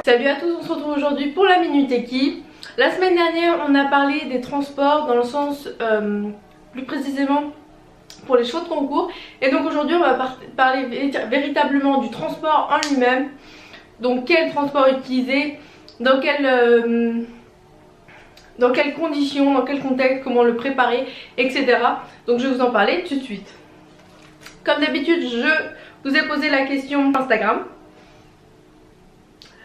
Salut à tous, on se retrouve aujourd'hui pour la Minute Équipe. La semaine dernière on a parlé des transports dans le sens plus précisément pour les chevaux de concours. Et donc aujourd'hui on va parler véritablement du transport en lui-même. Donc quel transport utiliser, dans quelles conditions, dans quel contexte, comment le préparer, etc. Donc je vais vous en parler tout de suite. Comme d'habitude, je vous ai posé la question Instagram.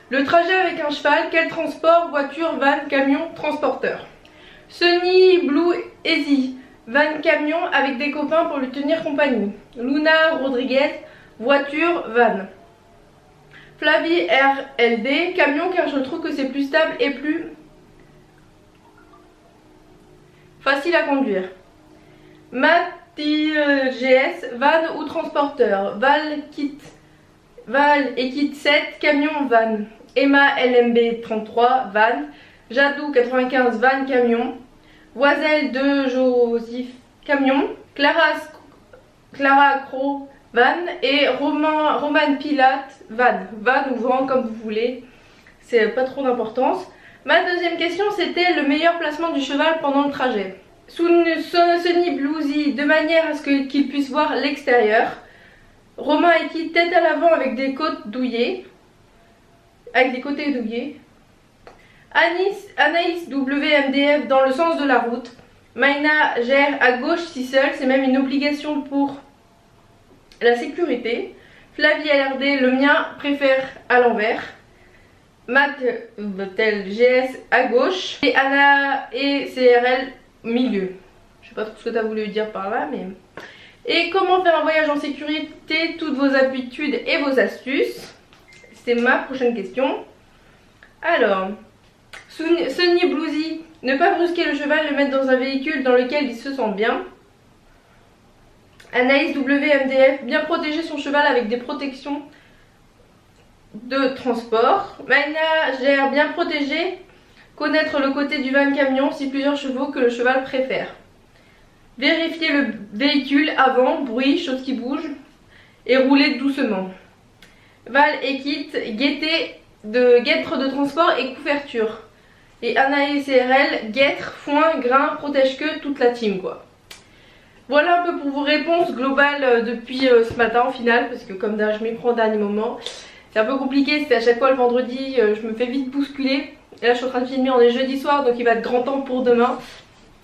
Le trajet avec un cheval, quel transport? Voiture, van, camion, transporteur. Sunny, Blue, Easy, van, camion avec des copains pour lui tenir compagnie. Luna, Rodriguez, voiture, van. Flavie, RLD, camion car je trouve que c'est plus stable et plus facile à conduire. Mati, GS, van ou transporteur. Val et Kit 7, camion, van. Emma LMB 33, van. Jadou 95, van, camion. Voiselle de Joseph, camion. Clara Cro, van. Et Roman Pilate, van. Van ou van comme vous voulez, c'est pas trop d'importance. Ma deuxième question, c'était le meilleur placement du cheval pendant le trajet. Sunny Bluesy, de manière à ce qu'il puisse voir l'extérieur. Romain et Kit, tête à l'avant avec des côtes douillées. Avec des côtés douillés. Anaïs WMDF dans le sens de la route. Maïna gère à gauche si seule, c'est même une obligation pour la sécurité. Flavie LRD, le mien préfère à l'envers. Matt GS à gauche. Et Anna et CRL milieu. Je sais pas trop ce que tu as voulu dire par là, mais... Et comment faire un voyage en sécurité, toutes vos habitudes et vos astuces. C'est ma prochaine question. Alors, Sunny Bluesy, ne pas brusquer le cheval, le mettre dans un véhicule dans lequel il se sent bien. Anaïs WMDF, bien protéger son cheval avec des protections de transport. Maïna gère bien protéger, connaître le côté du van camion si plusieurs chevaux que le cheval préfère. Vérifier le véhicule avant, bruit, choses qui bougent et rouler doucement. Val et Kit, guêtre de transport et couverture. Et Anna et CRL, guêtre, foin, grain, protège-queue, toute la team quoi. Voilà un peu pour vos réponses globales depuis ce matin au final, parce que comme d'hab je m'y prends au dernier moment. C'est un peu compliqué, c'était à chaque fois le vendredi, je me fais vite bousculer. Et là je suis en train de filmer, on est jeudi soir donc il va être grand temps pour demain.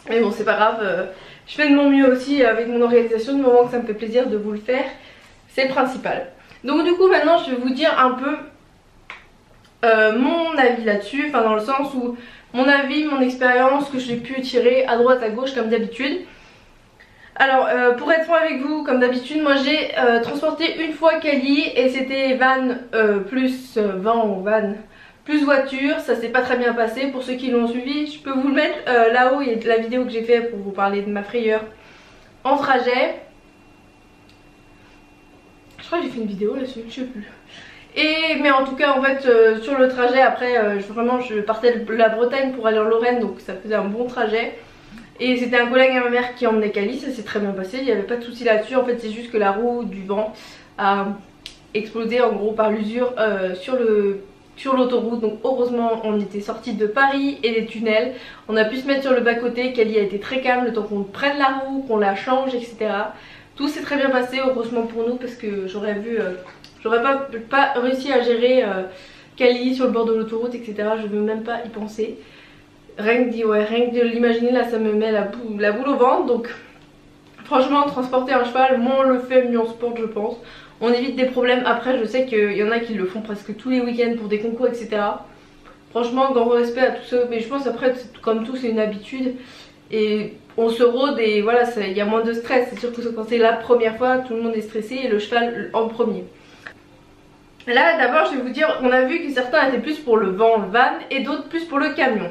Mais bon c'est pas grave, je fais de mon mieux aussi avec mon organisation, du moment que ça me fait plaisir de vous le faire, c'est le principal. Donc du coup maintenant je vais vous dire un peu mon avis là-dessus, enfin dans le sens où mon avis, mon expérience que j'ai pu tirer à droite à gauche comme d'habitude. Alors pour être franc avec vous, comme d'habitude moi j'ai transporté une fois Kali et c'était van plus van ou van plus voiture, ça s'est pas très bien passé. Pour ceux qui l'ont suivi, je peux vous le mettre là-haut, il y a la vidéo que j'ai fait pour vous parler de ma frayeur en trajet. Je crois que j'ai fait une vidéo là-dessus, je sais plus. Mais en tout cas en fait sur le trajet après vraiment je partais de la Bretagne pour aller en Lorraine, donc ça faisait un bon trajet. Et c'était un collègue à ma mère qui emmenait Cali, ça s'est très bien passé, il n'y avait pas de souci là-dessus. En fait c'est juste que la roue du vent a explosé en gros par l'usure sur l'autoroute. Donc heureusement on était sortis de Paris et des tunnels, on a pu se mettre sur le bas côté. Cali a été très calme le temps qu'on prenne la roue, qu'on la change, etc. Tout s'est très bien passé heureusement pour nous, parce que j'aurais pas réussi à gérer Cali sur le bord de l'autoroute, etc. Je veux même pas y penser. Rien que de l'imaginer là ça me met la boule au ventre. Donc franchement transporter un cheval, moins on le fait mieux on se porte je pense. On évite des problèmes après, je sais qu'il y en a qui le font presque tous les week-ends pour des concours, etc. Franchement grand respect à tous ceux, mais je pense après comme tout c'est une habitude. Et on se rôde et voilà, il y a moins de stress. C'est sûr que quand c'est la première fois, tout le monde est stressé et le cheval en premier. Là d'abord je vais vous dire, on a vu que certains étaient plus pour le van et d'autres plus pour le camion.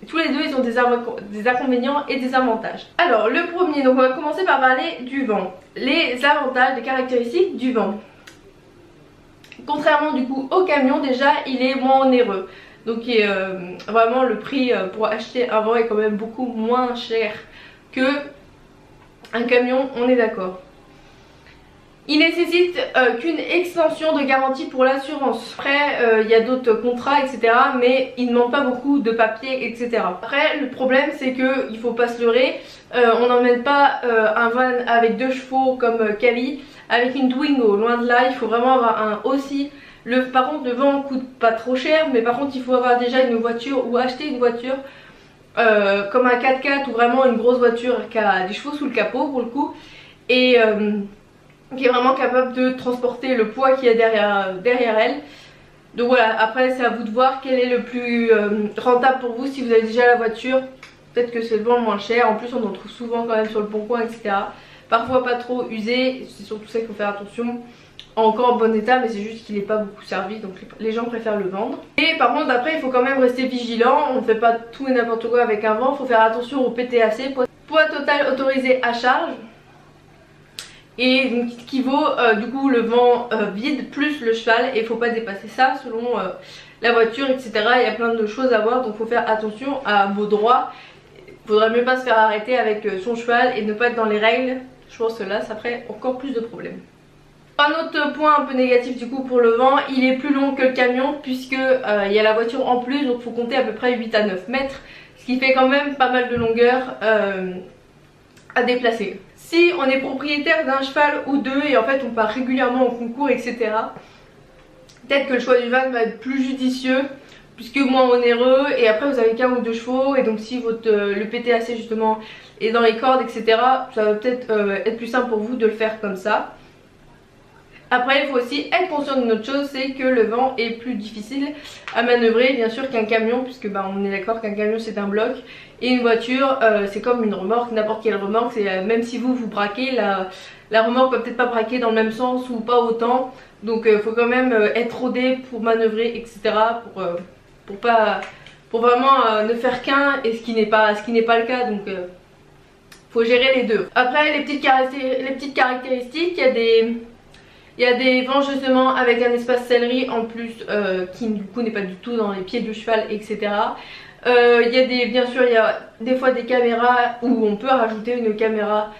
Et tous les deux ils ont des inconvénients et des avantages. Alors le premier, donc on va commencer par parler du vent. Les avantages, les caractéristiques du vent. Contrairement du coup au camion, déjà il est moins onéreux. Donc vraiment le prix pour acheter un vent est quand même beaucoup moins cher que un camion, on est d'accord. Il nécessite qu'une extension de garantie pour l'assurance. Après il y a d'autres contrats etc, mais il ne demande pas beaucoup de papiers etc. Après le problème c'est que il faut pas se leurrer, on n'emmène pas un van avec 2 chevaux comme Cali avec une Twingo, loin de là. Il faut vraiment avoir un aussi. Par contre le van coûte pas trop cher, mais par contre il faut avoir déjà une voiture ou acheter une voiture comme un 4x4 ou vraiment une grosse voiture qui a des chevaux sous le capot pour le coup, et qui est vraiment capable de transporter le poids qu'il y a derrière elle. Donc voilà, après c'est à vous de voir quel est le plus rentable pour vous. Si vous avez déjà la voiture, peut-être que c'est le vent le moins cher. En plus on en trouve souvent quand même sur le bon coin etc. Parfois pas trop usé, c'est surtout ça qu'il faut faire attention. Encore en bon état, mais c'est juste qu'il n'est pas beaucoup servi, donc les gens préfèrent le vendre. Et par contre après il faut quand même rester vigilant, on ne fait pas tout et n'importe quoi avec un vent. Il faut faire attention au PTAC, poids total autorisé à charge, et donc qui vaut du coup le vent vide plus le cheval, et il ne faut pas dépasser ça selon la voiture etc. Il y a plein de choses à voir, donc il faut faire attention à vos droits. Il faudrait mieux pas se faire arrêter avec son cheval et ne pas être dans les règles. Je pense que là ça ferait encore plus de problèmes. Un autre point un peu négatif du coup pour le vent, il est plus long que le camion puisque il y a la voiture en plus, donc il faut compter à peu près 8 à 9 mètres, ce qui fait quand même pas mal de longueur à déplacer. Si on est propriétaire d'un cheval ou deux et en fait on part régulièrement au concours etc, peut-être que le choix du van va être plus judicieux puisque moins onéreux, et après vous avez qu'un ou deux chevaux, et donc si le PTAC justement est dans les cordes etc, ça va peut-être être plus simple pour vous de le faire comme ça. Après il faut aussi être conscient d'une autre chose, c'est que le vent est plus difficile à manœuvrer bien sûr qu'un camion, puisque on est d'accord qu'un camion c'est un bloc, et une voiture c'est comme une remorque, n'importe quelle remorque, même si vous braquez, la remorque peut peut-être pas braquer dans le même sens ou pas autant, donc il faut quand même être rodé pour manœuvrer etc, pour vraiment ne faire qu'un, et ce qui n'est pas le cas, donc faut gérer les deux. Après les petites caractéristiques, il y a des vents justement avec un espace sellerie en plus qui du coup n'est pas du tout dans les pieds du cheval etc. Il y a bien sûr il y a des fois des caméras où on peut rajouter une caméra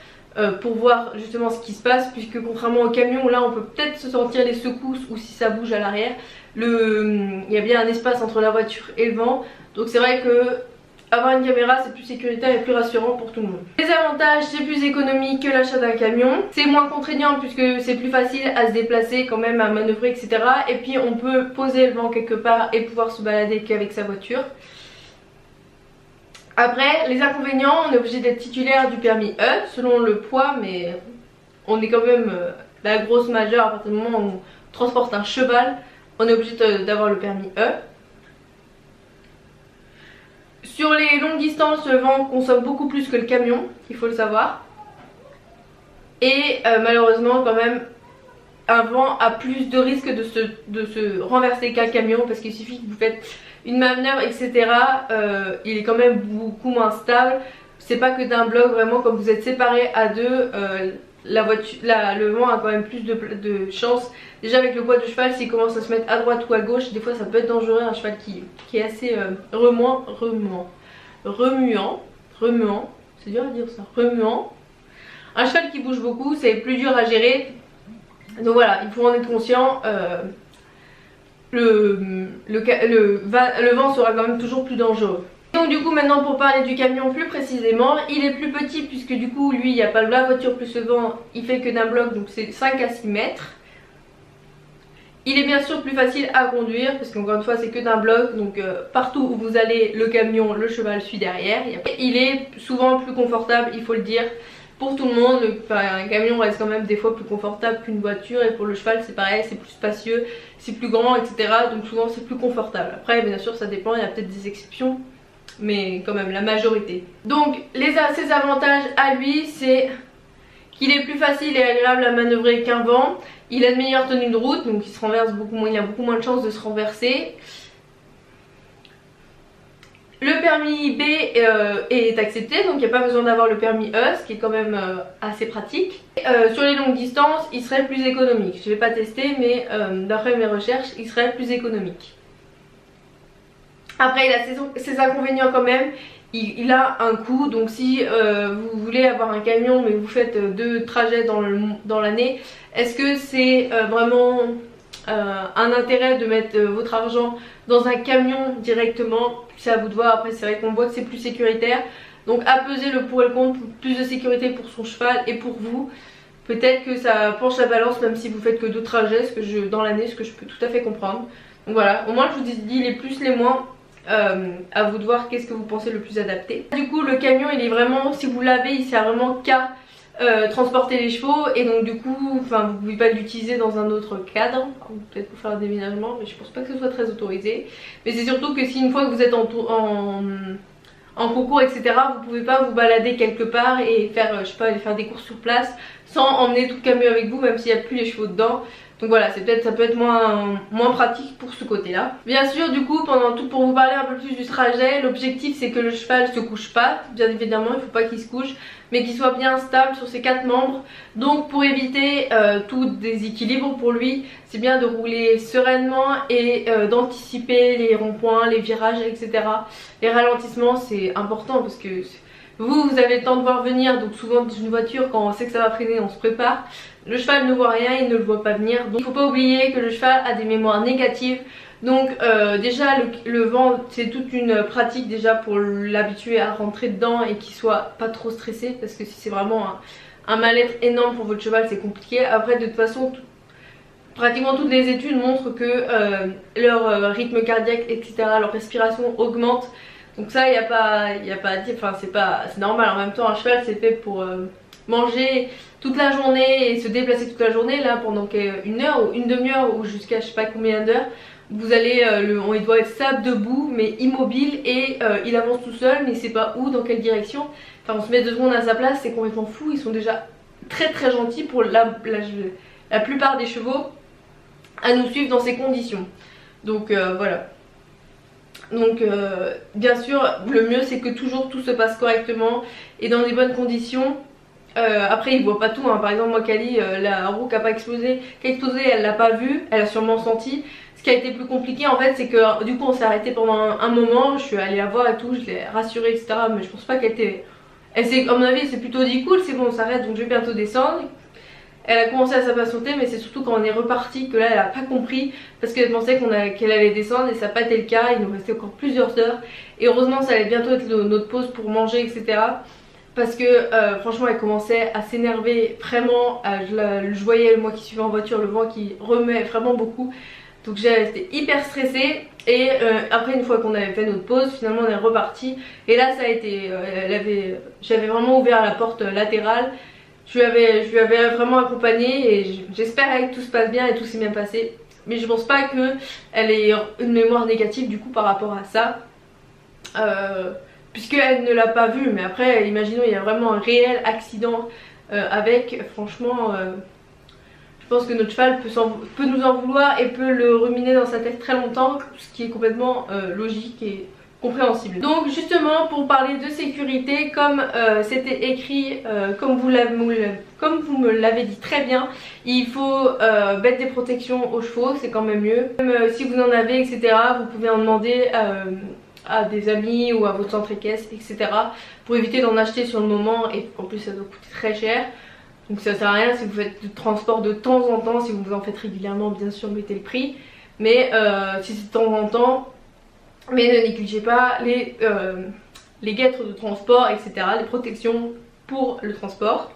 pour voir justement ce qui se passe, puisque contrairement au camion là on peut peut-être se sentir les secousses ou si ça bouge à l'arrière. Il y a bien un espace entre la voiture et le vent, donc c'est vrai que avoir une caméra c'est plus sécuritaire et plus rassurant pour tout le monde. Les avantages, c'est plus économique que l'achat d'un camion, c'est moins contraignant puisque c'est plus facile à se déplacer quand même, à manœuvrer etc. Et puis on peut poser le vent quelque part et pouvoir se balader qu'avec sa voiture. Après les inconvénients, on est obligé d'être titulaire du permis E selon le poids, mais on est quand même la grosse majeure. À partir du moment où on transporte un cheval, on est obligé d'avoir le permis E. Sur les longues distances, le vent consomme beaucoup plus que le camion, il faut le savoir. Et malheureusement quand même, un vent a plus de risque de se renverser qu'un camion, parce qu'il suffit que vous faites une manœuvre etc, il est quand même beaucoup moins stable. C'est pas que d'un bloc, vraiment quand vous êtes séparés à deux, le vent a quand même plus de chance. Déjà avec le poids du cheval, s'il commence à se mettre à droite ou à gauche, des fois ça peut être dangereux. Un cheval qui est assez remuant, c'est dur à dire ça, remuant. Un cheval qui bouge beaucoup, c'est plus dur à gérer. Donc voilà, il faut en être conscient. Le vent sera quand même toujours plus dangereux. Donc du coup maintenant pour parler du camion plus précisément, il est plus petit puisque du coup lui il n'y a pas la voiture plus le vent, il fait que d'un bloc, donc c'est 5 à 6 mètres. Il est bien sûr plus facile à conduire parce qu'encore une fois c'est que d'un bloc, donc partout où vous allez le camion, le cheval suit derrière. Il est souvent plus confortable, il faut le dire, pour tout le monde. Un camion reste quand même des fois plus confortable qu'une voiture, et pour le cheval c'est pareil, c'est plus spacieux, c'est plus grand etc, donc souvent c'est plus confortable. Après bien sûr ça dépend, il y a peut-être des exceptions, mais quand même la majorité. Donc ses avantages à lui, c'est qu'il est plus facile et agréable à manœuvrer qu'un vent. Il a une meilleure tenue de route, donc il se renverse beaucoup moins, il a beaucoup moins de chances de se renverser. Le permis B est accepté, donc il n'y a pas besoin d'avoir le permis E, ce qui est quand même assez pratique. Sur les longues distances, il serait plus économique. Je ne vais pas tester, mais d'après mes recherches, il serait plus économique. Après il a ses inconvénients quand même. Il a un coût, donc si vous voulez avoir un camion mais vous faites 2 trajets dans l'année, est-ce que c'est vraiment un intérêt de mettre votre argent dans un camion directement? C'est à vous de voir. Après c'est vrai qu'on voit que c'est plus sécuritaire, donc à peser le pour et le contre, plus de sécurité pour son cheval et pour vous. Peut-être que ça penche la balance même si vous faites que 2 trajets dans l'année, ce que je peux tout à fait comprendre. Donc voilà, au moins je vous dis les plus, les moins. À vous de voir qu'est-ce que vous pensez le plus adapté. Du coup le camion il est vraiment, si vous l'avez, il sert vraiment qu'à transporter les chevaux, et donc du coup vous pouvez pas l'utiliser dans un autre cadre, peut-être pour faire un déménagement, mais je pense pas que ce soit très autorisé. Mais c'est surtout que si une fois que vous êtes en concours etc, vous pouvez pas vous balader quelque part et faire, je sais pas, aller faire des courses sur place sans emmener tout le camion avec vous, même s'il n'y a plus les chevaux dedans. Donc voilà, ça peut être moins pratique pour ce côté là. Bien sûr du coup pour vous parler un peu plus du trajet, l'objectif c'est que le cheval se couche pas. Bien évidemment il ne faut pas qu'il se couche, mais qu'il soit bien stable sur ses 4 membres. Donc pour éviter tout déséquilibre pour lui, c'est bien de rouler sereinement et d'anticiper les ronds-points, les virages etc. Les ralentissements c'est important parce que vous avez le temps de voir venir, donc souvent dans une voiture quand on sait que ça va freiner on se prépare. Le cheval ne voit rien, il ne le voit pas venir, donc il ne faut pas oublier que le cheval a des mémoires négatives. Donc déjà le vent c'est toute une pratique déjà pour l'habituer à rentrer dedans et qu'il soit pas trop stressé, parce que si c'est vraiment un mal-être énorme pour votre cheval c'est compliqué. Après de toute façon pratiquement toutes les études montrent que leur rythme cardiaque etc, leur respiration augmente. Donc ça il n'y a pas à dire, enfin c'est normal. En même temps un cheval c'est fait pour manger toute la journée et se déplacer toute la journée. Là pendant une heure ou une demi-heure ou jusqu'à je sais pas combien d'heures, vous allez, il doit être stable debout mais immobile, et il avance tout seul mais il sait pas où, dans quelle direction. Enfin on se met 2 secondes à sa place, c'est complètement fou. Ils sont déjà très gentils pour la plupart des chevaux à nous suivre dans ces conditions. Donc voilà. Donc bien sûr le mieux c'est que toujours tout se passe correctement et dans des bonnes conditions. Après il voit pas tout hein. Par exemple moi Kali, la roue qui a pas explosé, elle l'a pas vu, elle a sûrement senti. Ce qui a été plus compliqué en fait c'est que du coup on s'est arrêté pendant un moment, je suis allée la voir et tout, je l'ai rassurée etc, mais je pense pas qu'elle était... à mon avis elle s'est plutôt dit cool c'est bon on s'arrête donc je vais bientôt descendre. Elle a commencé à s'impatienter, mais c'est surtout quand on est reparti que là elle a pas compris, parce qu'elle pensait qu'elle allait descendre et ça n'a pas été le cas. Il nous restait encore plusieurs heures et heureusement ça allait bientôt être notre pause pour manger etc, parce que franchement elle commençait à s'énerver vraiment. Je voyais moi qui suivais en voiture le vent qui remet vraiment beaucoup, donc j'étais hyper stressée. Et après une fois qu'on avait fait notre pause finalement on est reparti, et là ça a été j'avais vraiment ouvert la porte latérale. Je lui avais vraiment accompagnée et j'espère que tout se passe bien et tout s'est bien passé. Mais je pense pas qu'elle ait une mémoire négative du coup par rapport à ça, puisqu'elle ne l'a pas vu. Mais après imaginons il y a vraiment un réel accident avec, franchement je pense que notre cheval peut nous en vouloir et peut le ruminer dans sa tête très longtemps, ce qui est complètement logique et compréhensible. Donc justement pour parler de sécurité, comme c'était écrit, comme vous me l'avez dit très bien, il faut mettre des protections aux chevaux, c'est quand même mieux. Même si vous en avez etc, vous pouvez en demander à des amis ou à votre centre équestre etc, pour éviter d'en acheter sur le moment, et en plus ça doit coûter très cher. Donc ça sert à rien si vous faites du transport de temps en temps. Si vous en faites régulièrement bien sûr mettez le prix, mais si c'est de temps en temps. Mais ne négligez pas les guêtres de transport etc, les protections pour le transport.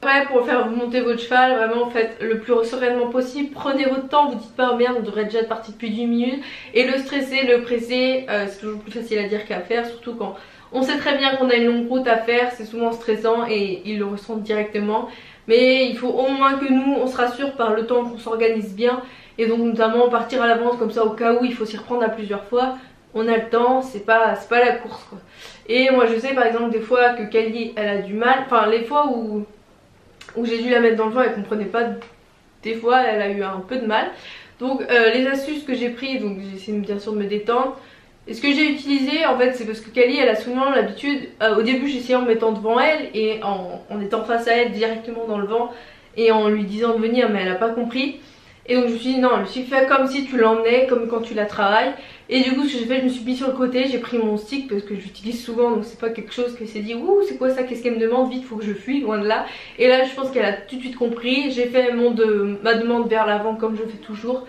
Après pour faire monter votre cheval, vraiment faites le plus sereinement possible, prenez votre temps, vous dites pas oh merde on devrait déjà être parti depuis 10 minutes. Et le stresser, le presser, c'est toujours plus facile à dire qu'à faire, surtout quand on sait très bien qu'on a une longue route à faire, c'est souvent stressant et ils le ressentent directement. Mais il faut au moins que nous on se rassure par le temps qu'on s'organise bien, et donc notamment partir à l'avance comme ça au cas où il faut s'y reprendre à plusieurs fois. On a le temps, c'est pas la course quoi. Et moi je sais par exemple des fois que Kali elle a du mal, enfin les fois où j'ai dû la mettre dans le vent elle comprenait pas, des fois elle a eu un peu de mal. Donc les astuces que j'ai prises, donc j'ai essayé bien sûr de me détendre. Et ce que j'ai utilisé en fait c'est parce que Kali elle a souvent l'habitude, au début j'essayais en me mettant devant elle et en étant face à elle directement dans le vent et en lui disant de venir, mais elle a pas compris. Et donc je me suis dit non, je me suis fait comme si tu l'emmenais, comme quand tu la travailles. Et du coup ce que j'ai fait, je me suis mis sur le côté, j'ai pris mon stick parce que j'utilise souvent, donc c'est pas quelque chose qu'elle s'est dit ouh c'est quoi ça, qu'est-ce qu'elle me demande, vite faut que je fuis, loin de là. Et là je pense qu'elle a tout de suite compris, j'ai fait ma demande vers l'avant comme je fais toujours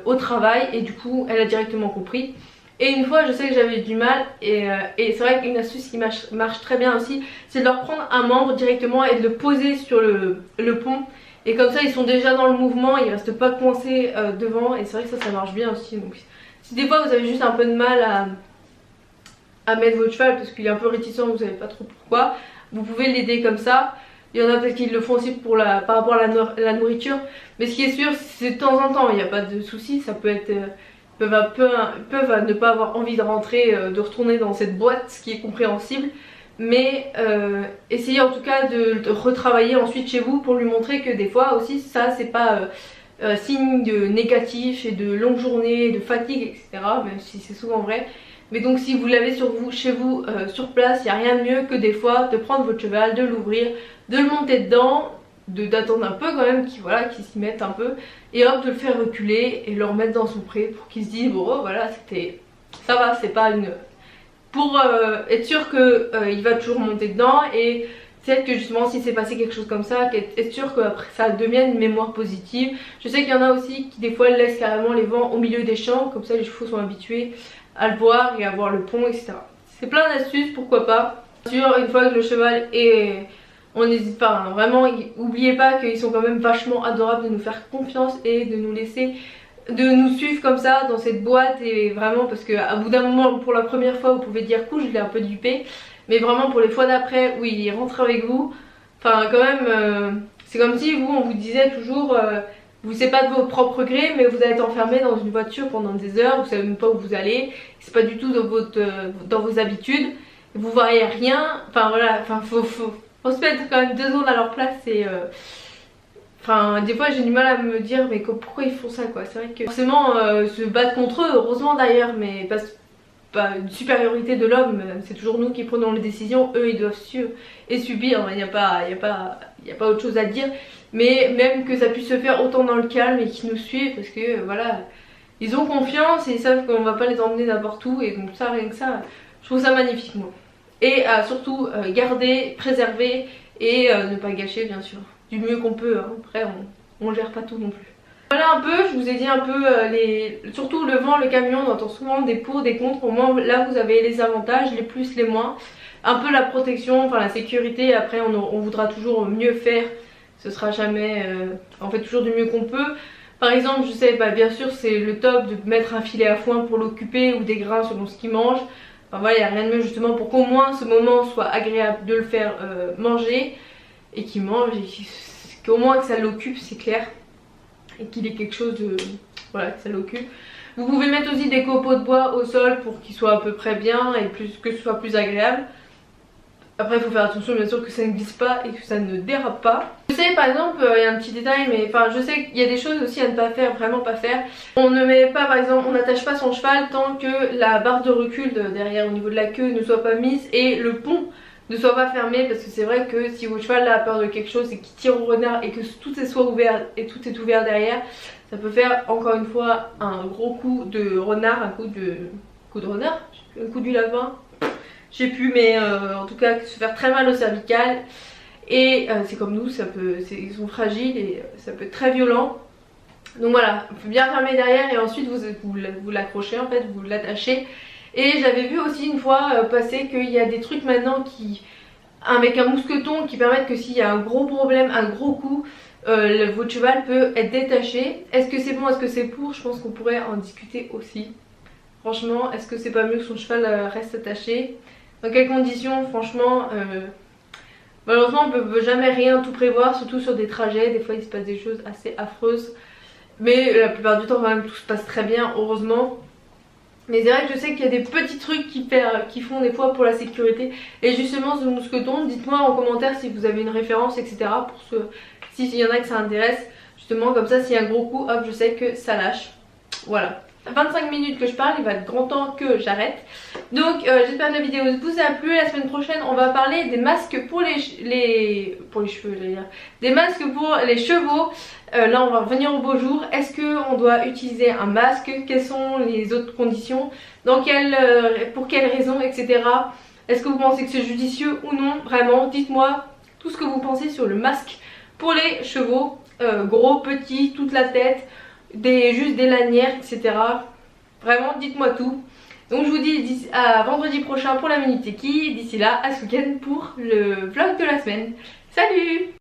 au travail, et du coup elle a directement compris. Et une fois je sais que j'avais du mal, et c'est vrai qu'une astuce qui marche très bien aussi, c'est de leur prendre un membre directement et de le poser sur le pont. Et comme ça ils sont déjà dans le mouvement, ils restent pas coincés devant, et c'est vrai que ça marche bien aussi. Donc si des fois vous avez juste un peu de mal à mettre votre cheval parce qu'il est un peu réticent, vous savez pas trop pourquoi, vous pouvez l'aider comme ça. Il y en a peut-être qui le font aussi pour par rapport à la nourriture, mais ce qui est sûr c'est de temps en temps, il n'y a pas de souci, ça peut être... Ils peuvent ne pas avoir envie de rentrer, de retourner dans cette boîte, ce qui est compréhensible. Mais essayez en tout cas de retravailler ensuite chez vous pour lui montrer que des fois aussi ça c'est pas signe de négatif et de longue journée, de fatigue, etc. Même si c'est souvent vrai. Mais donc si vous l'avez chez vous sur place, il n'y a rien de mieux que des fois de prendre votre cheval, de l'ouvrir, de le monter dedans, d'attendre un peu quand même qu'il s'y mette un peu, et hop de le faire reculer et le remettre dans son pré pour qu'il se dise bon voilà ça va, c'est pas une... pour être sûr que il va toujours monter dedans, et peut-être que justement si c'est passé quelque chose comme ça, être sûr que après ça devienne une mémoire positive. Je sais qu'il y en a aussi qui des fois laissent carrément les vents au milieu des champs, comme ça les chevaux sont habitués à le voir et à voir le pont, etc. C'est plein d'astuces, pourquoi pas. Bien sûr, une fois que le cheval est... On n'hésite pas, hein. Vraiment, n'oubliez pas qu'ils sont quand même vachement adorables de nous faire confiance et de nous laisser, de nous suivre comme ça dans cette boîte. Et vraiment parce qu'à bout d'un moment, pour la première fois vous pouvez dire coucou, je l'ai un peu dupé, mais vraiment pour les fois d'après où il rentre avec vous, enfin quand même c'est comme si on vous disait toujours vous savez pas de votre propre gré, mais vous allez être enfermé dans une voiture pendant des heures, vous savez même pas où vous allez, c'est pas du tout dans vos habitudes, vous voyez rien, enfin voilà, enfin faut se mettre quand même 2 secondes à leur place. Et enfin des fois j'ai du mal à me dire mais pourquoi ils font ça quoi. C'est vrai que forcément se battre contre eux, heureusement d'ailleurs, mais pas une supériorité de l'homme, c'est toujours nous qui prenons les décisions, eux ils doivent suivre et subir, il n'y a pas autre chose à dire. Mais même que ça puisse se faire autant dans le calme et qu'ils nous suivent parce que voilà, ils ont confiance et ils savent qu'on va pas les emmener n'importe où, et donc ça, rien que ça, je trouve ça magnifique moi. Et surtout garder, préserver et ne pas gâcher bien sûr, du mieux qu'on peut, hein. Après on gère pas tout non plus. Voilà un peu, je vous ai dit un peu surtout le vent, le camion, on entend souvent des pour, des contre. Au moins là vous avez les avantages, les plus, les moins. Un peu la protection, enfin la sécurité, après on voudra toujours mieux faire, ce sera jamais, on fait toujours du mieux qu'on peut. Par exemple je sais, bien sûr c'est le top de mettre un filet à foin pour l'occuper ou des grains selon ce qu'il mange. Enfin voilà, il n'y a rien de mieux justement pour qu'au moins ce moment soit agréable de le faire manger et qu'il mange, et qu'au moins que ça l'occupe, c'est clair, et qu'il ait quelque chose de... voilà, que ça l'occupe. Vous pouvez mettre aussi des copeaux de bois au sol pour qu'il soit à peu près bien et que ce soit plus agréable. Après il faut faire attention bien sûr que ça ne glisse pas et que ça ne dérape pas. Je sais par exemple, il y a un petit détail, mais enfin je sais qu'il y a des choses aussi à ne pas faire, vraiment pas faire. On ne met pas par exemple, on n'attache pas son cheval tant que la barre de recul derrière au niveau de la queue ne soit pas mise et le pont ne soit pas fermé, parce que c'est vrai que si votre cheval a peur de quelque chose et qu'il tire au renard et que tout est soit ouvert et tout est ouvert derrière, ça peut faire encore une fois un gros coup de renard, un coup de renard, un coup du lapin. Je sais plus, mais en tout cas se faire très mal au cervical. Et c'est comme nous, ils sont fragiles et ça peut être très violent. Donc voilà, il faut bien fermer derrière et ensuite vous l'accrochez en fait, vous l'attachez. Et j'avais vu aussi une fois passer qu'il y a des trucs maintenant avec un mousqueton qui permettent que s'il y a un gros problème, un gros coup, votre cheval peut être détaché. Est-ce que c'est bon, est-ce que c'est pour? Je pense qu'on pourrait en discuter aussi. Franchement, est-ce que c'est pas mieux que son cheval reste attaché? Dans quelles conditions? Franchement, malheureusement on peut jamais rien tout prévoir, surtout sur des trajets. Des fois il se passe des choses assez affreuses, mais la plupart du temps quand même tout se passe très bien, heureusement. Mais c'est vrai que je sais qu'il y a des petits trucs qui font des fois pour la sécurité. Et justement ce mousqueton, dites-moi en commentaire si vous avez une référence, etc. pour s'il y en a que ça intéresse. Justement comme ça s'il y a un gros coup, hop, je sais que ça lâche. Voilà. 25 minutes que je parle, il va être grand temps que j'arrête. Donc j'espère que la vidéo vous a plu. La semaine prochaine on va parler des masques pour les cheveux, j'allais dire. Des masques pour les chevaux. Là on va revenir au beau jour. Est-ce qu'on doit utiliser un masque? Quelles sont les autres conditions? Pour quelles raisons, etc. Est-ce que vous pensez que c'est judicieux ou non? Vraiment, dites-moi tout ce que vous pensez sur le masque pour les chevaux. Gros, petit, toute la tête, juste des lanières, etc. Vraiment, dites-moi tout. Donc je vous dis à vendredi prochain pour la Minute Teki. D'ici là, à ce week-end pour le vlog de la semaine. Salut!